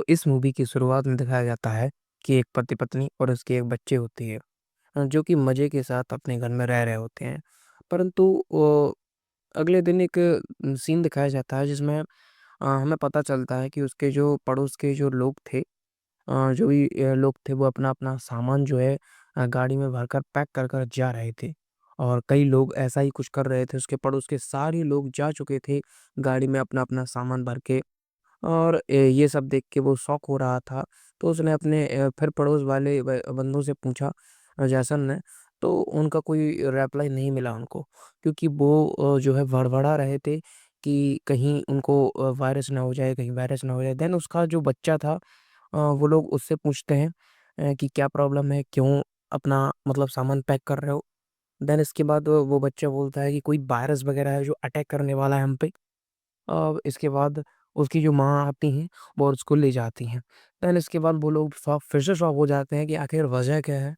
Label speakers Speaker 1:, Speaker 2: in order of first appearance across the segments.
Speaker 1: इस मूवी की शुरुआत में दिखाया जाता है कि एक पति-पत्नी और उसके एक बच्चे होती है, जो कि मज़े के साथ अपने घर में रह रहे होते हैं। परंतु अगले दिन एक सीन दिखाया जाता है जिसमें हमें पता चलता है कि उसके जो पड़ोस के जो लोग थे, जो भी लोग थे वो अपना-अपना सामान जो है गाड़ी में भरकर पैक कर कर जा रहे थे। और कई लोग ऐसा ही कुछ कर रहे थे, उसके पड़ोस के सारे लोग जा चुके थे गाड़ी में अपना-अपना सामान भर के। और ये सब देख के वो शॉक हो रहा था, तो उसने अपने फिर पड़ोस वाले बंदों से पूछा, जैसन ने, तो उनका कोई रिप्लाई नहीं मिला उनको, क्योंकि वो जो है भड़बड़ा रहे थे कि कहीं उनको वायरस ना हो जाए, कहीं वायरस ना हो जाए। देन उसका जो बच्चा था, वो लोग उससे पूछते हैं कि क्या प्रॉब्लम है? क्यों अपना मतलब सामान पैक कर रहे हो? देन इसके बाद वो बच्चा बोलता है कि कोई वायरस वगैरह है जो अटैक करने वाला है हम पे। इसके बाद उसकी जो माँ आती हैं, वो उसको ले जाती हैं। देन इसके बाद वो लोग फिर से शॉक हो जाते हैं कि आखिर वजह क्या है?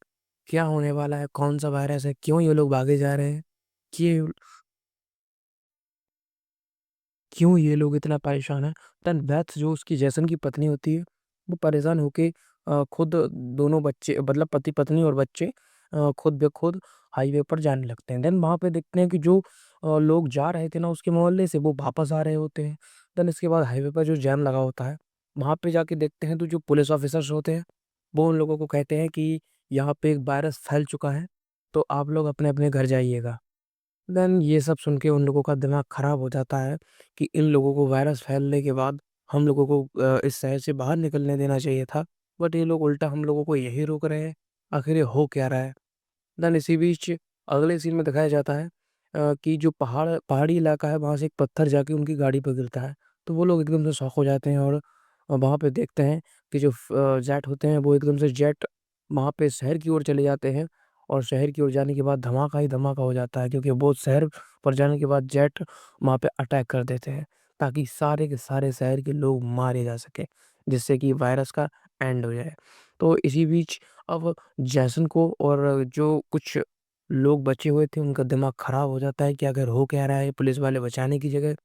Speaker 1: क्या होने वाला है? कौन-सा वायरस है? क्यों ये लोग भागे जा रहे हैं? कि क्यों ये लोग इतना परेशान हैं? देन बेथ जो उसकी जैसन की पत्नी होती है, वो परेशान होके खुद दोनों बच्चे मतलब पति-पत्नी और बच्चे खुद ब खुद हाईवे पर जाने लगते हैं। देन वहाँ पे देखते हैं कि जो लोग जा रहे थे ना उसके मोहल्ले से, वो वापस आ रहे होते हैं। देन इसके बाद हाईवे पर जो जैम लगा होता है, वहाँ पे जाके देखते हैं तो जो पुलिस ऑफ़िसर्स होते हैं, वो उन लोगों को कहते हैं कि यहाँ पे एक वायरस फैल चुका है, तो आप लोग अपने-अपने घर जाइएगा। देन ये सब सुन के उन लोगों का दिमाग खराब हो जाता है कि इन लोगों को वायरस फैलने के बाद हम लोगों को इस शहर से बाहर निकलने देना चाहिए था, बट ये लोग उल्टा हम लोगों को यहीं रोक रहे हैं। आखिर ये हो क्या रहा है? देन इसी बीच अगले सीन में दिखाया जाता है कि जो पहाड़ी इलाका है, वहाँ से एक पत्थर जाके उनकी गाड़ी पे गिरता है। तो वो लोग एकदम से शॉक हो जाते हैं और वहाँ पे देखते हैं कि जो जेट होते हैं वो एकदम से जेट वहाँ पे शहर की ओर चले जाते हैं। और शहर की ओर जाने के बाद धमाका ही धमाका हो जाता है, क्योंकि वो शहर पर जाने के बाद जेट वहाँ पे अटैक कर देते हैं, ताकि सारे के सारे शहर के लोग मारे जा सकें, जिससे कि वायरस का एंड हो जाए। तो इसी बीच अब जैसन को और जो कुछ लोग बचे हुए थे उनका दिमाग खराब हो जाता है कि अगर हो क्या रहा है, पुलिस वाले बचाने की जगह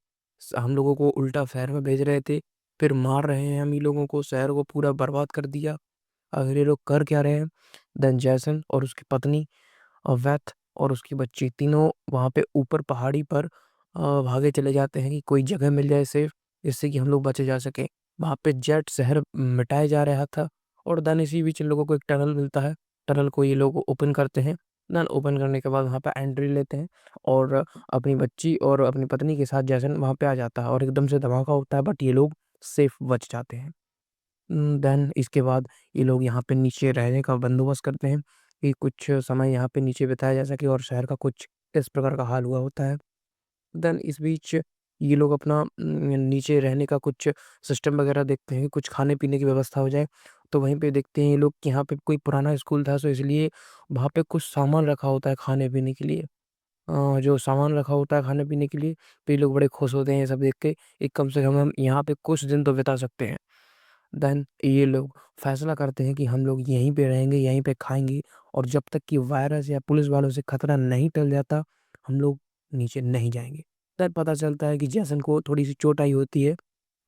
Speaker 1: हम लोगों को उल्टा शहर में भेज रहे थे, फिर मार रहे हैं हम ही लोगों को, शहर को पूरा बर्बाद कर दिया। आखिर ये लोग कर क्या रहे हैं? देन जैसन और उसकी पत्नी वैथ और उसकी बच्ची तीनों वहाँ पे ऊपर पहाड़ी पर भागे चले जाते हैं कि कोई जगह मिल जाए सेफ, जिससे कि हम लोग बचे जा सकें। वहाँ पे जेट शहर मिटाया जा रहा था और देन इसी बीच इन लोगों को एक टनल मिलता है। टनल को ये लोग ओपन करते हैं। देन ओपन करने के बाद वहाँ पे एंट्री लेते हैं और अपनी बच्ची और अपनी पत्नी के साथ जैसन वहाँ पे आ जाता है और एकदम से धमाका होता है, बट ये लोग सेफ बच जाते हैं। देन इसके बाद ये लोग यहाँ पे नीचे रहने का बंदोबस्त करते हैं कि कुछ समय यहाँ पे नीचे बिताया जा सके और शहर का कुछ इस प्रकार का हाल हुआ होता है। देन इस बीच ये लोग अपना नीचे रहने का कुछ सिस्टम वगैरह देखते हैं, कुछ खाने-पीने की व्यवस्था हो जाए। तो वहीं पे देखते हैं ये लोग कि यहाँ पे कोई पुराना स्कूल था, सो इसलिए वहाँ पे कुछ सामान रखा होता है खाने-पीने के लिए। जो सामान रखा होता है खाने-पीने के लिए, तो ये लोग बड़े खुश होते हैं ये सब देख के, एक कम से कम हम यहाँ पे कुछ दिन तो बिता सकते हैं। देन ये लोग फैसला करते हैं कि हम लोग यहीं पे रहेंगे, यहीं पे खाएँगे और जब तक कि वायरस या पुलिस वालों से खतरा नहीं टल जाता, हम लोग नीचे नहीं जाएँगे। तब पता चलता है कि जैसन को थोड़ी-सी चोट आई होती है।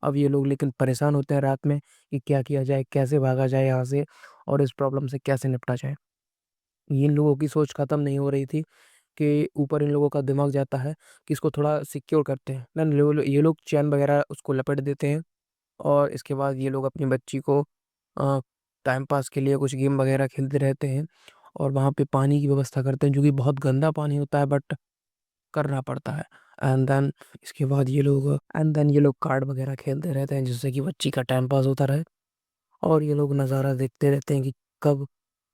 Speaker 1: अब ये लोग लेकिन परेशान होते हैं रात में कि क्या किया जाए, कैसे भागा जाए यहाँ से और इस प्रॉब्लम से कैसे निपटा जाए। इन लोगों की सोच खत्म नहीं हो रही थी कि ऊपर इन लोगों का दिमाग जाता है कि इसको थोड़ा सिक्योर करते हैं। देन ये लोग चैन वगैरह उसको लपेट देते हैं और इसके बाद ये लोग अपनी बच्ची को अ, टाइम पास के लिए कुछ गेम वगैरह खेलते रहते हैं और वहाँ पे पानी की व्यवस्था करते हैं, जो कि बहुत गंदा पानी होता है, बट करना पड़ता है। एंड देन ये लोग कार्ड वगैरह खेलते रहते हैं, जिससे कि बच्ची का टाइम पास होता रहे और ये लोग नज़ारा देखते रहते हैं कि कब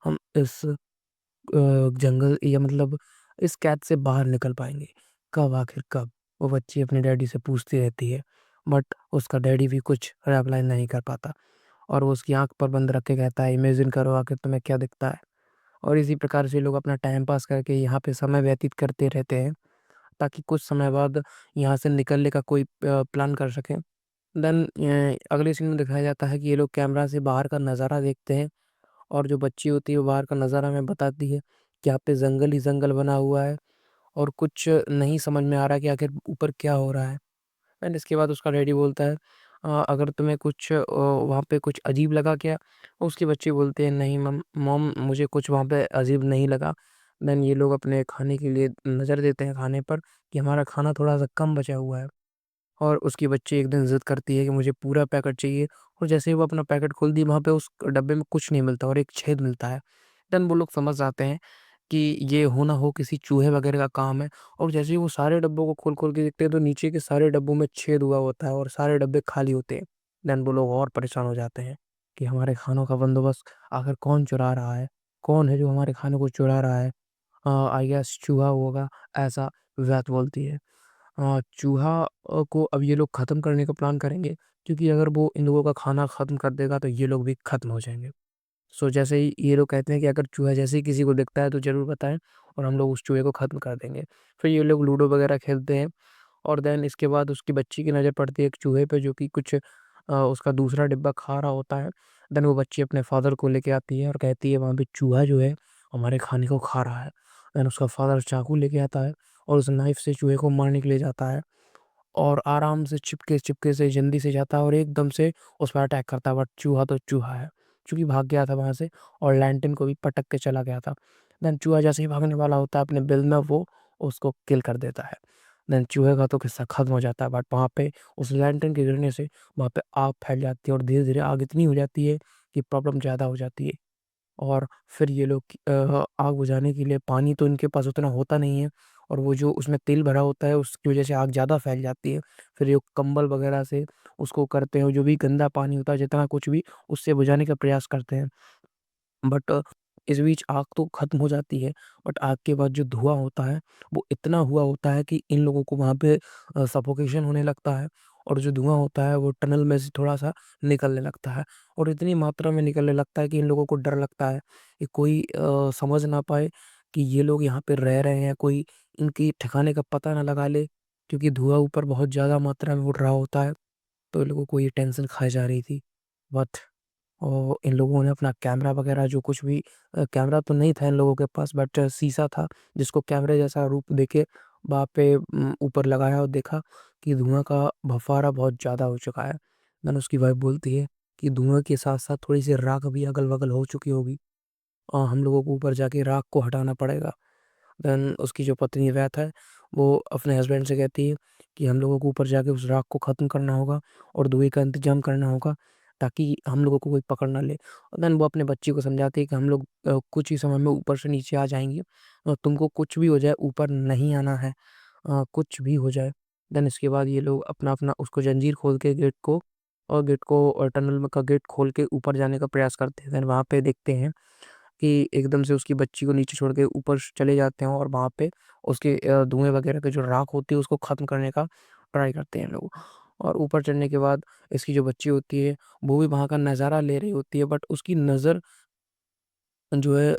Speaker 1: हम इस जंगल या मतलब इस कैद से बाहर निकल पाएँगे। कब आखिर कब? वो बच्ची अपने डैडी से पूछती रहती है, बट उसका डैडी भी कुछ रिप्लाई नहीं कर पाता और वो उसकी आँख पर बंद रख के कहता है, इमेजिन करो आखिर तुम्हें क्या दिखता है? और इसी प्रकार से लोग अपना टाइम पास करके यहाँ पे समय व्यतीत करते रहते हैं, ताकि कुछ समय बाद यहाँ से निकलने का कोई प्लान कर सकें। देन अगले सीन में दिखाया जाता है कि ये लोग कैमरा से बाहर का नज़ारा देखते हैं और जो बच्ची होती है वो बाहर का नज़ारा हमें बताती है कि यहाँ पे जंगल ही जंगल बना हुआ है और कुछ नहीं समझ में आ रहा है कि आखिर ऊपर क्या हो रहा है। एंड इसके बाद उसका डैडी बोलता है अगर तुम्हें कुछ वहाँ पे कुछ अजीब लगा क्या? उसके बच्चे बोलते हैं, नहीं मम मॉम मुझे कुछ वहाँ पे अजीब नहीं लगा। देन ये लोग अपने खाने के लिए नज़र देते हैं खाने पर कि हमारा खाना थोड़ा-सा कम बचा हुआ है। और उसकी बच्ची एक दिन ज़िद करती है कि मुझे पूरा पैकेट चाहिए, और जैसे ही वो अपना पैकेट खोलती है, वहाँ पे उस डब्बे में कुछ नहीं मिलता और एक छेद मिलता है। देन वो लोग समझ जाते हैं कि ये हो ना हो किसी चूहे वगैरह का काम है, और जैसे ही वो सारे डब्बों को खोल-खोल के देखते हैं, तो नीचे के सारे डब्बों में छेद हुआ होता है और सारे डब्बे खाली होते हैं। देन वो लोग और परेशान हो जाते हैं कि हमारे खानों का बंदोबस्त आखिर कौन चुरा रहा है? कौन है जो हमारे खाने को चुरा रहा है? आई गेस चूहा होगा, ऐसा वैद बोलती है। चूहा को अब ये लोग ख़त्म करने का प्लान करेंगे, क्योंकि अगर वो इन लोगों का खाना ख़त्म कर देगा तो ये लोग भी ख़त्म हो जाएँगे। सो जैसे ही ये लोग कहते हैं कि अगर चूहा जैसे ही किसी को दिखता है तो ज़रूर बताएँ, और हम लोग उस चूहे को ख़त्म कर देंगे। फिर ये लोग लूडो वगैरह खेलते हैं, और देन इसके बाद उसकी बच्ची की नज़र पड़ती है एक चूहे पे जो कि कुछ उसका दूसरा डिब्बा खा रहा होता है। देन वो बच्ची अपने फ़ादर को लेके आती है और कहती है वहाँ पे चूहा जो है हमारे खाने को खा रहा है। देन उसका फ़ादर चाकू लेके आता है और उस नाइफ़ से चूहे को मारने के लिए जाता है, और आराम से चिपके से जल्दी से जाता है और एकदम से उस पर अटैक करता है, बट चूहा तो चूहा है। चूँकि भाग गया था वहाँ से और लैंटर्न को भी पटक के चला गया था। देन चूहा जैसे ही भागने वाला होता है अपने बिल में, वो उसको किल कर देता है। देन चूहे का तो किस्सा खत्म हो जाता है, बट वहाँ पे उस लैंटर्न के गिरने से वहाँ पे आग फैल जाती है और धीरे-धीरे आग इतनी हो जाती है कि प्रॉब्लम ज़्यादा हो जाती है। और फिर ये लोग आग बुझाने के लिए पानी तो इनके पास उतना होता नहीं है, और वो जो उसमें तेल भरा होता है उसकी वज़ह से आग ज़्यादा फैल जाती है। फिर ये कंबल वग़ैरह से उसको करते हैं, जो भी गंदा पानी होता है जितना कुछ भी, उससे बुझाने का प्रयास करते हैं। बट इस बीच आग तो ख़त्म हो जाती है, बट आग के बाद जो धुआँ होता है, वो इतना हुआ होता है कि इन लोगों को वहाँ पे सफोकेशन होने लगता है, और जो धुआँ होता है वो टनल में से थोड़ा-सा निकलने लगता है, और इतनी मात्रा में निकलने लगता है कि इन लोगों को डर लगता है कि कोई समझ ना पाए कि ये लोग यहाँ पे रह रहे हैं, कोई इनकी ठिकाने का पता ना लगा ले, क्योंकि धुआँ ऊपर बहुत ज़्यादा मात्रा में उड़ रहा होता है। तो इन लोगों को ये टेंशन खाए जा रही थी। बट और इन लोगों ने अपना कैमरा वगैरह जो कुछ भी कैमरा तो नहीं था इन लोगों के पास, बट शीशा था जिसको कैमरे जैसा रूप देके वहाँ पे ऊपर लगाया और देखा कि धुआँ का भफ़ारा बहुत ज़्यादा हो चुका है। देन उसकी वाइफ़ बोलती है कि धुआँ के साथ-साथ थोड़ी-सी राख भी अगल-बगल हो चुकी होगी। हम लोगों को ऊपर जाके राख को हटाना पड़ेगा। देन उसकी जो पत्नी वैथ है, वो अपने हस्बैंड से कहती है कि हम लोगों को ऊपर जाके उस राख को ख़त्म करना होगा और धुएँ का इंतज़ाम करना होगा, ताकि हम लोगों को कोई पकड़ ना ले। और देन वो अपने बच्ची को समझाती है कि हम लोग कुछ ही समय में ऊपर से नीचे आ जाएँगे, तुमको कुछ भी हो जाए ऊपर नहीं आना है, कुछ भी हो जाए। देन इसके बाद ये लोग अपना-अपना उसको जंजीर खोल के गेट को टनल में का गेट खोल के ऊपर जाने का प्रयास करते हैं। देन वहाँ पे देखते हैं कि एकदम से उसकी बच्ची को नीचे छोड़ के ऊपर चले जाते हैं, और वहाँ पे उसके धुएँ वगैरह की जो राख होती है उसको ख़त्म करने का ट्राई करते हैं लोग। और ऊपर चढ़ने के बाद इसकी जो बच्ची होती है, वो भी वहाँ का नज़ारा ले रही होती है, बट उसकी नज़र जो है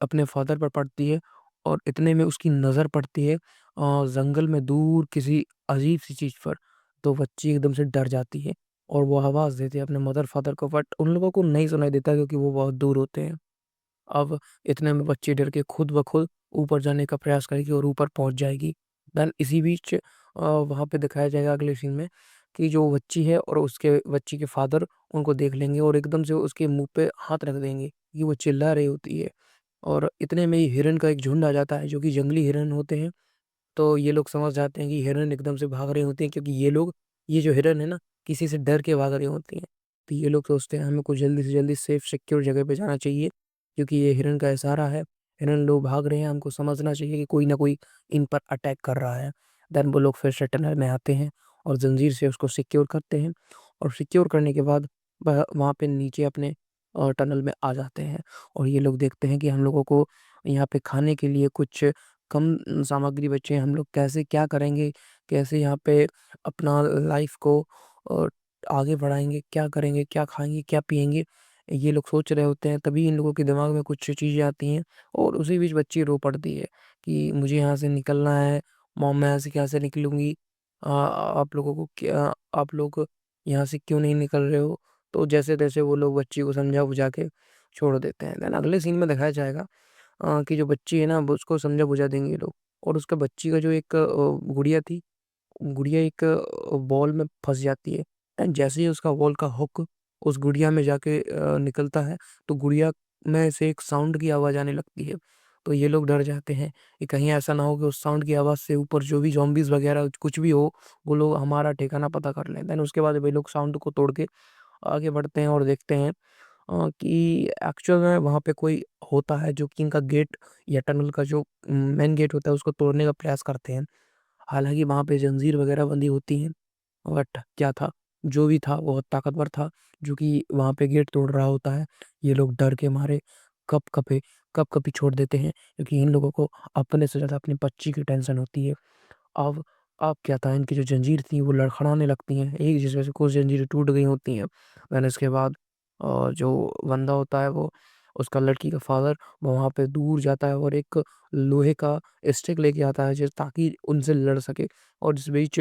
Speaker 1: अपने फ़ादर पर पड़ती है, और इतने में उसकी नज़र पड़ती है जंगल में दूर किसी अजीब-सी चीज़ पर। तो बच्ची एकदम से डर जाती है और वो आवाज़ देती है अपने मदर-फ़ादर को, बट उन लोगों को नहीं सुनाई देता क्योंकि वो बहुत दूर होते हैं। अब इतने में बच्ची डर के खुद ब खुद ऊपर जाने का प्रयास करेगी और ऊपर पहुँच जाएगी। देन इसी बीच वहाँ पे दिखाया जाएगा अगले सीन में कि जो बच्ची है और उसके बच्ची के फ़ादर उनको देख लेंगे और एकदम से उसके मुँह पे हाथ रख देंगे कि वो चिल्ला रही होती है। और इतने में ही हिरन का एक झुंड आ जाता है जो कि जंगली हिरन होते हैं। तो ये लोग समझ जाते हैं कि हिरन एकदम से भाग रही होती हैं, क्योंकि ये जो हिरन है ना, किसी से डर के भाग रही होती हैं। तो ये लोग सोचते हैं हमें को जल्दी से जल्दी सेफ सिक्योर जगह पे जाना चाहिए, क्योंकि ये हिरन का इशारा है। हिरन लोग भाग रहे हैं, हमको समझना चाहिए कि कोई ना कोई इन पर अटैक कर रहा है। देन वो लोग फिर से टनल में आते हैं और ज़ंजीर से उसको सिक्योर करते हैं, और सिक्योर करने के बाद वह वहाँ पे नीचे अपने टनल में आ जाते हैं, और ये लोग देखते हैं कि हम लोगों को यहाँ पे खाने के लिए कुछ कम सामग्री बची है, हम लोग कैसे क्या करेंगे? कैसे यहाँ पे अपना लाइफ़ को अ, आगे बढ़ाएँगे? क्या करेंगे? क्या खाएँगे? क्या पिएँगे? ये लोग सोच रहे होते हैं, तभी इन लोगों के दिमाग में कुछ चीज़ें आती हैं, और उसी बीच बच्ची रो पड़ती है कि मुझे यहाँ से निकलना है, मॉम मैं यहाँ से कैसे निकलूँगी? आप लोग यहाँ से क्यों नहीं निकल रहे हो? तो जैसे-तैसे वो लोग बच्ची को समझा-बुझा के छोड़ देते हैं। देन अगले सीन में दिखाया जाएगा कि जो बच्ची है ना वो उसको समझा-बुझा देंगे ये लोग, और उसका बच्ची का जो एक गुड़िया थी, गुड़िया एक बॉल में फँस जाती है। एंड जैसे ही उसका वॉल का हुक उस गुड़िया में जाके निकलता है, तो गुड़िया में से एक साउंड की आवाज़ आने लगती है। तो ये लोग डर जाते हैं कि कहीं ऐसा ना हो कि उस साउंड की आवाज़ से ऊपर जो भी ज़ॉम्बीज़ वगैरह कुछ भी हो, वो लोग हमारा ठिकाना पता कर लें। देन उसके बाद वे लोग साउंड को तोड़ के आगे बढ़ते हैं और देखते हैं कि एक्चुअल में वहाँ पे कोई होता है जो कि इनका गेट या टनल का जो मेन गेट होता है उसको तोड़ने का प्रयास करते हैं। हालाँकि वहाँ पे जंजीर वगैरह बंधी होती हैं, बट क्या था, जो भी था वो बहुत ताकतवर था, जो कि वहाँ पे गेट तोड़ रहा होता है। ये लोग डर के मारे कँप-कँपे कँप-कँपी छोड़ देते हैं, क्योंकि इन लोगों को अपने से ज़्यादा अपनी बच्ची की टेंशन होती है। अब अब क्या था, इनकी जो जंजीर थी वो लड़खड़ाने लगती हैं, एक दूसरे से कुछ जंजीरें टूट गई होती हैं। देन इसके बाद जो बंदा होता है वो उसका लड़की का फ़ादर वो वहाँ पे दूर जाता है और एक लोहे का स्टिक लेके आता है जिस ताकि उनसे लड़ सके। और इस बीच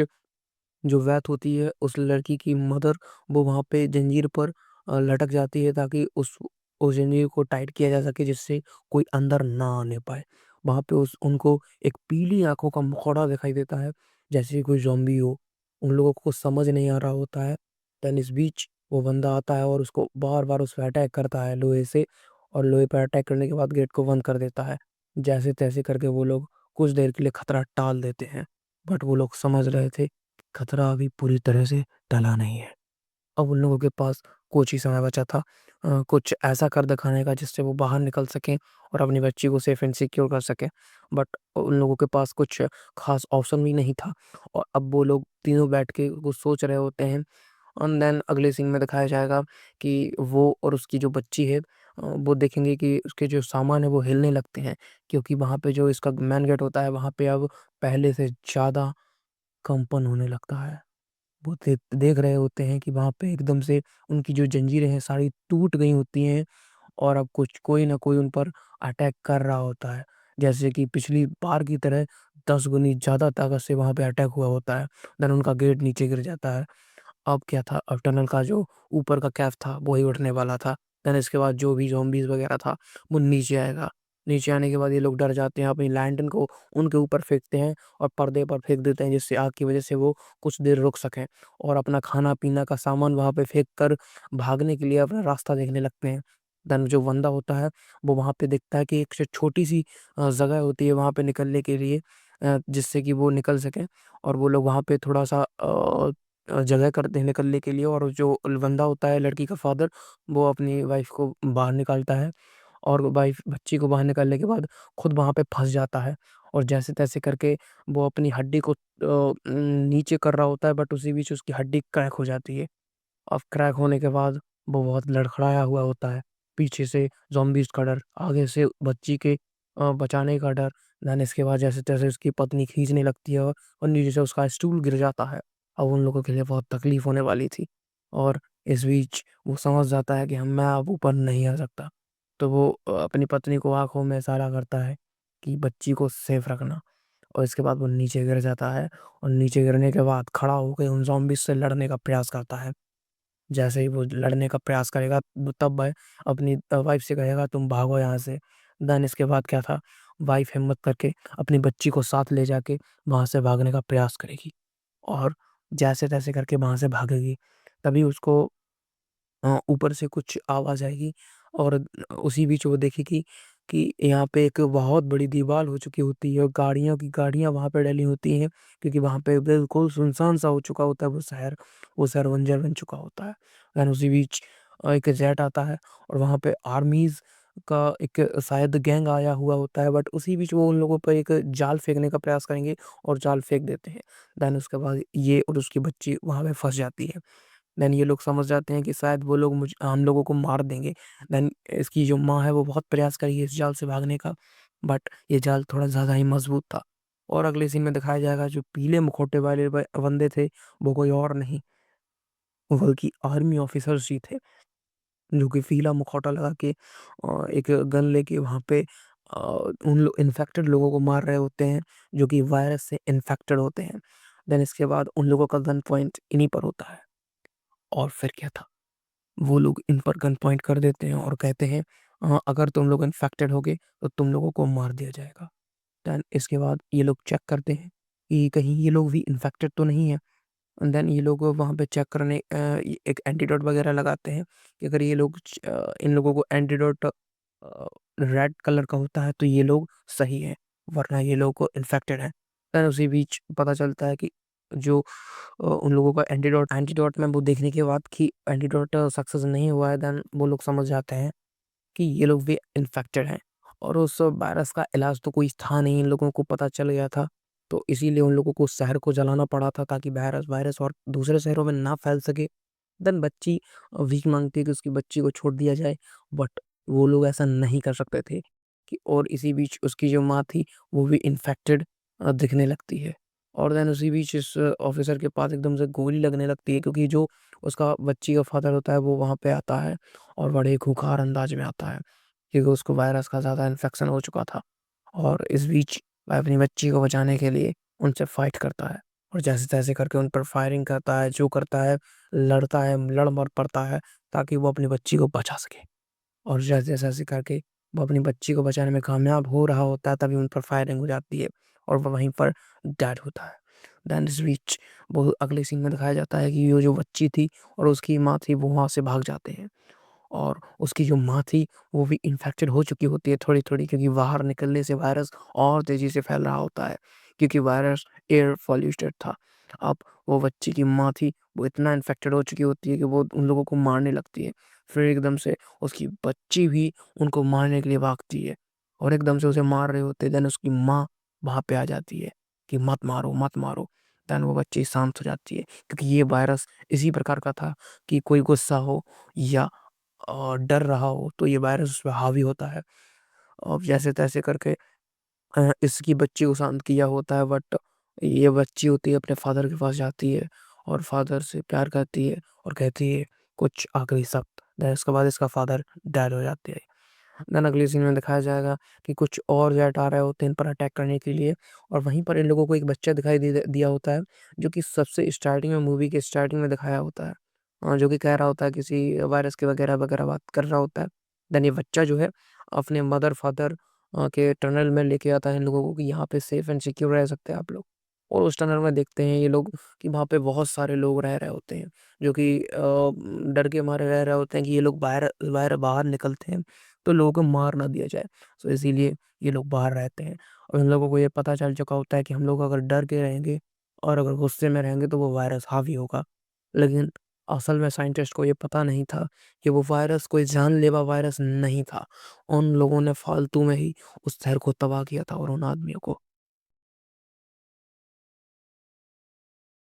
Speaker 1: जो वैथ होती है उस लड़की की मदर वो वहाँ पे जंजीर पर लटक जाती है ताकि उस जंजीर को टाइट किया जा सके जिससे कोई अंदर ना आने पाए। वहाँ पे उस उनको एक पीली आँखों का मुखौटा दिखाई देता है, जैसे कोई ज़ॉम्बी हो। उन लोगों को समझ नहीं आ रहा होता है। देन इस बीच वो बंदा आता है और उसको बार-बार उस पे अटैक करता है लोहे से, और लोहे पे अटैक करने के बाद गेट को बंद कर देता है। जैसे-तैसे करके वो लोग कुछ देर के लिए खतरा टाल देते हैं। बट वो लोग समझ रहे थे खतरा अभी पूरी तरह से टला नहीं है। अब उन लोगों के पास कुछ ही समय बचा था कुछ ऐसा कर दिखाने का जिससे वो बाहर निकल सकें और अपनी बच्ची को सेफ एंड सिक्योर कर सकें। बट उन लोगों के पास कुछ ख़ास ऑप्शन भी नहीं था, और अब वो लोग तीनों बैठ के कुछ सोच रहे होते हैं। एंड देन अगले सीन में दिखाया जाएगा कि वो और उसकी जो बच्ची है वो देखेंगे कि उसके जो सामान है वो हिलने लगते हैं, क्योंकि वहाँ पे जो इसका मेन गेट होता है वहाँ पे अब पहले से ज़्यादा कंपन होने लगता है। वो देख रहे होते हैं कि वहाँ पे एकदम से उनकी जो जंजीरें हैं सारी टूट गई होती हैं, और अब कुछ कोई ना कोई उन पर अटैक कर रहा होता है। जैसे कि पिछली बार की तरह 10 गुनी ज़्यादा ताकत से वहाँ पे अटैक हुआ होता है। देन उनका गेट नीचे गिर जाता है। अब क्या था, अब टनल का जो ऊपर का कैप था वो ही उठने वाला था। देन इसके बाद जो भी ज़ॉम्बीज़ वगैरह था वो नीचे आएगा। नीचे आने के बाद ये लोग डर जाते हैं, अपनी लैंटर्न को उनके ऊपर फेंकते हैं और पर्दे पर फेंक देते हैं जिससे आग की वज़ह से वो कुछ देर रुक सकें, और अपना खाना-पीना का सामान वहाँ पे फेंक कर भागने के लिए अपना रास्ता देखने लगते हैं। देन जो बंदा होता है वो वहाँ पे देखता है कि एक छोटी-सी जगह होती है वहाँ पे निकलने के लिए, जिससे कि वो निकल सकें, और वो लोग वहाँ पे थोड़ा-सा जगह करते हैं निकलने के लिए, और जो बंदा होता है लड़की का फ़ादर वो अपनी वाइफ़ को बाहर निकालता है, और वाइफ़ बच्ची को बाहर निकालने के बाद खुद वहाँ पे फँस जाता है, और जैसे-तैसे करके वो अपनी हड्डी को नीचे कर रहा होता है, बट उसी बीच उसकी हड्डी क्रैक हो जाती है। अब क्रैक होने के बाद वो बहुत लड़खड़ाया हुआ होता है। पीछे से ज़ॉम्बीज़ का डर, आगे से बच्ची के बचाने का डर। देन इसके बाद जैसे-तैसे उसकी पत्नी खींचने लगती है और नीचे से उसका स्टूल गिर जाता है। अब उन लोगों के लिए बहुत तकलीफ़ होने वाली थी, और इस बीच वो समझ जाता है कि मैं अब ऊपर नहीं आ सकता। तो वो अपनी पत्नी को आँखों में इशारा करता है कि बच्ची को सेफ रखना, और इसके बाद वो नीचे गिर जाता है, और नीचे गिरने के बाद खड़ा होके उन ज़ॉम्बीज़ से लड़ने का प्रयास करता है। जैसे ही वो लड़ने का प्रयास करेगा वो तब वह अपनी वाइफ़ से कहेगा तुम भागो यहाँ से। देन इसके बाद क्या था, वाइफ़ हिम्मत करके अपनी बच्ची को साथ ले जाके वहाँ से भागने का प्रयास करेगी, और जैसे-तैसे करके वहाँ से भागेगी। तभी उसको ऊपर से कुछ आवाज़ आएगी, और उसी बीच वो देखेगी कि यहाँ पे एक बहुत बड़ी दीवार हो चुकी होती है, और गाड़ियों की गाड़ियाँ वहाँ पे डली होती हैं, क्योंकि वहाँ पे बिल्कुल सुनसान-सा हो चुका होता है वो शहर बंजर बन चुका होता है। एंड उसी बीच एक जेट आता है, और वहाँ पे आर्मीज़ का एक शायद गैंग आया हुआ होता है, बट उसी बीच वो उन लोगों पे एक जाल फेंकने का प्रयास करेंगे, और जाल फेंक देते हैं। देन उसके बाद ये और उसकी बच्ची वहाँ पे फँस जाती है। देन ये लोग समझ जाते हैं कि शायद वो लोग हम लोगों को मार देंगे। देन इसकी जो माँ है वो बहुत प्रयास करी इस जाल से भागने का, बट ये जाल थोड़ा ज़्यादा ही मज़बूत था। और अगले सीन में दिखाया जाएगा जो पीले मुखौटे वाले बंदे थे वो कोई और नहीं बल्कि आर्मी ऑफिसर्स ही थे, जो कि पीला मुखौटा लगा के एक गन लेके वहाँ पे इन्फेक्टेड लोगों को मार रहे होते हैं, जो कि वायरस से इन्फेक्टेड होते हैं। देन इसके बाद उन लोगों का गन पॉइंट इन्हीं पर होता है। और फिर क्या था, वो लोग इन पर गन पॉइंट कर देते हैं और कहते हैं अगर तुम लोग इन्फेक्टेड होगे तो तुम लोगों को मार दिया जाएगा। देन इसके बाद ये लोग चेक करते हैं कि कहीं ये लोग भी इन्फेक्टेड तो नहीं है। एंड देन ये लोग वहाँ पे चेक करने एक एंटीडोट वगैरह लगाते हैं कि अगर ये लोग इन लोगों को एंटीडोट रेड कलर का होता है तो ये लोग सही है, वरना ये लोग इन्फेक्टेड है। देन उसी बीच पता चलता है कि जो उन लोगों का एंटीडोट एंटीडोट में वो देखने के बाद कि एंटीडोट सक्सेस नहीं हुआ है, देन वो लोग समझ जाते हैं कि ये लोग भी इन्फेक्टेड हैं। और उस वायरस का इलाज तो कोई था नहीं, इन लोगों को पता चल गया था। तो इसीलिए उन लोगों को शहर को जलाना पड़ा था ताकि वायरस वायरस और दूसरे शहरों में ना फैल सके। देन बच्ची भीख माँगती है कि उसकी बच्ची को छोड़ दिया जाए, बट वो लोग ऐसा नहीं कर सकते थे कि और इसी बीच उसकी जो माँ थी, वो भी इन्फेक्टेड दिखने लगती है। और देन उसी बीच इस ऑफ़िसर के पास एकदम से गोली लगने लगती है क्योंकि जो उसका बच्ची का फ़ादर होता है, वो वहाँ पे आता है और बड़े खूंखार अंदाज में आता है क्योंकि उसको वायरस का ज़्यादा इन्फेक्शन हो चुका था। और इस बीच वह अपनी बच्ची को बचाने के लिए उनसे फाइट करता है और जैसे-तैसे करके उन पर फायरिंग करता है, जो करता है, लड़ता है, लड़ मर पड़ता है ताकि वो अपनी बच्ची को बचा सके। और जैसे-जैसे करके वो अपनी बच्ची को बचाने में कामयाब हो रहा होता है, तभी उन पर फायरिंग हो जाती है और वो वहीं पर डेड होता है। देन इस बीच वो अगले सीन में दिखाया जाता है कि वो जो बच्ची थी और उसकी माँ थी, वो वहाँ से भाग जाते हैं। और उसकी जो माँ थी, वो भी इन्फेक्टेड हो चुकी होती है थोड़ी-थोड़ी क्योंकि बाहर निकलने से वायरस और तेज़ी से फैल रहा होता है, क्योंकि वायरस एयर पॉल्यूटेड था। अब वो बच्ची की माँ थी, वो इतना इन्फेक्टेड हो चुकी होती है कि वो उन लोगों को मारने लगती है। फिर एकदम से उसकी बच्ची भी उनको मारने के लिए भागती है और एकदम से उसे मार रहे होते हैं, देन उसकी माँ वहाँ पे आ जाती है कि मत मारो, मत मारो। देन वो बच्ची शांत हो जाती है क्योंकि ये वायरस इसी प्रकार का था कि कोई गुस्सा हो या डर रहा हो तो ये वायरस उस पे हावी होता है। अब जैसे-तैसे करके इसकी बच्ची को शांत किया होता है, बट ये बच्ची होती है अपने फ़ादर के पास जाती है और फ़ादर से प्यार करती है और कहती है कुछ आखिरी शब्द। देन उसके बाद इसका फ़ादर डेड हो जाते हैं। देन अगले सीन में दिखाया जाएगा कि कुछ और जेट आ रहे होते हैं इन पर अटैक करने के लिए और वहीं पर इन लोगों को एक बच्चा दिखाई दिया होता है, जो कि सबसे स्टार्टिंग में मूवी के स्टार्टिंग में दिखाया होता है। जो कि कह रहा होता है किसी वायरस के वगैरह-वगैरह बात कर रहा होता है। देन ये बच्चा जो है अपने मदर-फादर के टनल में लेके आता है इन लोगों को कि यहाँ पे सेफ एंड सिक्योर रह सकते हैं आप लोग। और उस टनल में देखते हैं ये लोग कि वहाँ पे बहुत सारे लोग रह रहे होते हैं, जो कि डर के मारे रह रहे होते हैं कि ये लोग बाहर निकलते हैं तो लोगों को मार ना दिया जाए। सो इसीलिए ये लोग बाहर रहते हैं और इन लोगों को ये पता चल चुका होता है कि हम लोग अगर डर के रहेंगे और अगर गुस्से में रहेंगे तो वो वायरस हावी होगा। लेकिन असल में साइंटिस्ट को ये पता नहीं था कि वो वायरस कोई जानलेवा वायरस नहीं था। उन लोगों ने फालतू में ही उस शहर को तबाह किया था और उन आदमियों को।